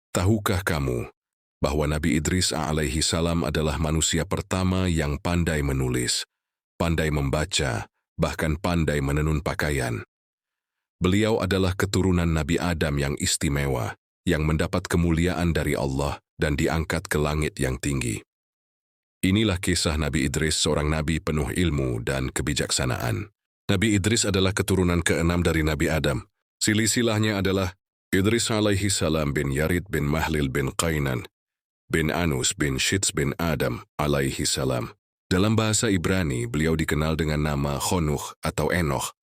Tahukah kamu bahwa Nabi Idris alaihi salam adalah manusia pertama yang pandai menulis, pandai membaca, bahkan pandai menenun pakaian? Beliau adalah keturunan Nabi Adam yang istimewa, yang mendapat kemuliaan dari Allah dan diangkat ke langit yang tinggi. Inilah kisah Nabi Idris, seorang nabi penuh ilmu dan kebijaksanaan. Nabi Idris adalah keturunan keenam dari Nabi Adam. Silsilahnya adalah Idris alaihi salam bin Yarid bin Mahlil bin Qainan bin Anus bin Shits bin Adam alaihi salam. Dalam bahasa Ibrani, beliau dikenal dengan nama Khonuh atau Enoch,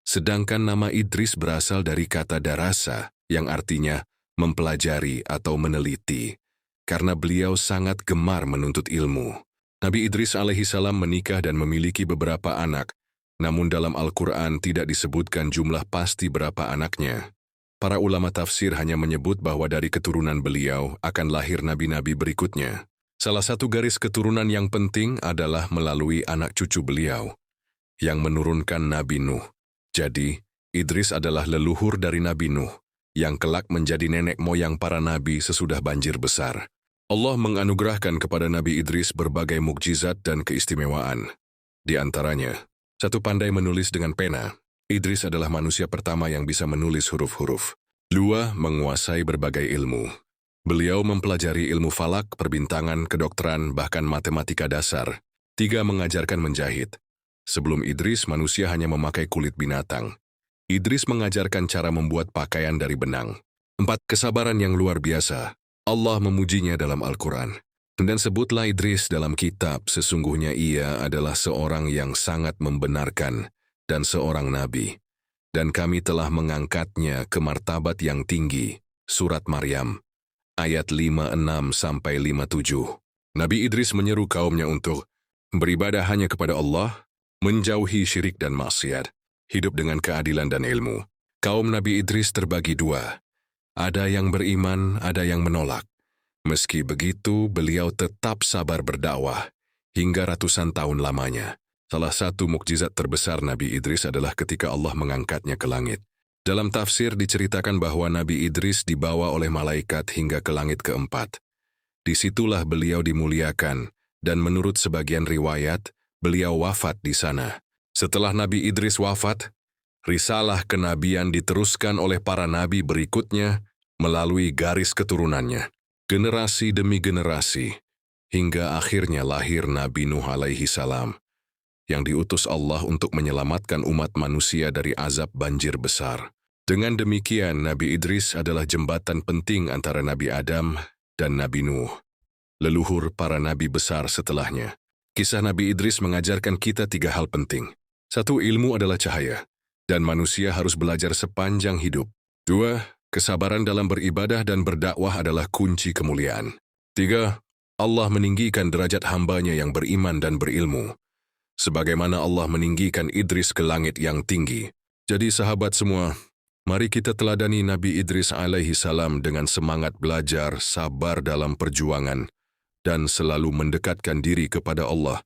sedangkan nama Idris berasal dari kata darasa yang artinya mempelajari atau meneliti, karena beliau sangat gemar menuntut ilmu. Nabi Idris alaihi salam menikah dan memiliki beberapa anak, namun dalam Al-Quran tidak disebutkan jumlah pasti berapa anaknya. Para ulama tafsir hanya menyebut bahwa dari keturunan beliau akan lahir nabi-nabi berikutnya. Salah satu garis keturunan yang penting adalah melalui anak cucu beliau, yang menurunkan Nabi Nuh. Jadi, Idris adalah leluhur dari Nabi Nuh, yang kelak menjadi nenek moyang para nabi sesudah banjir besar. Allah menganugerahkan kepada Nabi Idris berbagai mukjizat dan keistimewaan. Di antaranya, 1. Pandai menulis dengan pena. Idris adalah manusia pertama yang bisa menulis huruf-huruf. 2. Menguasai berbagai ilmu. Beliau mempelajari ilmu falak, perbintangan, kedokteran, bahkan matematika dasar. 3. Mengajarkan menjahit. Sebelum Idris, manusia hanya memakai kulit binatang. Idris mengajarkan cara membuat pakaian dari benang. 4. Kesabaran yang luar biasa. Allah memujinya dalam Al-Quran. Dan sebutlah Idris dalam kitab, sesungguhnya ia adalah seorang yang sangat membenarkan dan seorang nabi. Dan kami telah mengangkatnya ke martabat yang tinggi. Surat Maryam, ayat 56-57. Nabi Idris menyeru kaumnya untuk beribadah hanya kepada Allah, menjauhi syirik dan maksiat, hidup dengan keadilan dan ilmu. Kaum Nabi Idris terbagi dua. Ada yang beriman, ada yang menolak. Meski begitu, beliau tetap sabar berdakwah hingga ratusan tahun lamanya. Salah satu mukjizat terbesar Nabi Idris adalah ketika Allah mengangkatnya ke langit. Dalam tafsir diceritakan bahwa Nabi Idris dibawa oleh malaikat hingga ke langit keempat. Disitulah beliau dimuliakan, dan menurut sebagian riwayat, beliau wafat di sana. Setelah Nabi Idris wafat, risalah kenabian diteruskan oleh para nabi berikutnya melalui garis keturunannya, generasi demi generasi, hingga akhirnya lahir Nabi Nuh alaihi salam, yang diutus Allah untuk menyelamatkan umat manusia dari azab banjir besar. Dengan demikian, Nabi Idris adalah jembatan penting antara Nabi Adam dan Nabi Nuh, leluhur para nabi besar setelahnya. Kisah Nabi Idris mengajarkan kita 3 hal penting. 1. Ilmu adalah cahaya, dan manusia harus belajar sepanjang hidup. 2. Kesabaran dalam beribadah dan berdakwah adalah kunci kemuliaan. 3. Allah meninggikan derajat hambanya yang beriman dan berilmu, sebagaimana Allah meninggikan Idris ke langit yang tinggi. Jadi sahabat semua, mari kita teladani Nabi Idris alaihi salam dengan semangat belajar, sabar dalam perjuangan, dan selalu mendekatkan diri kepada Allah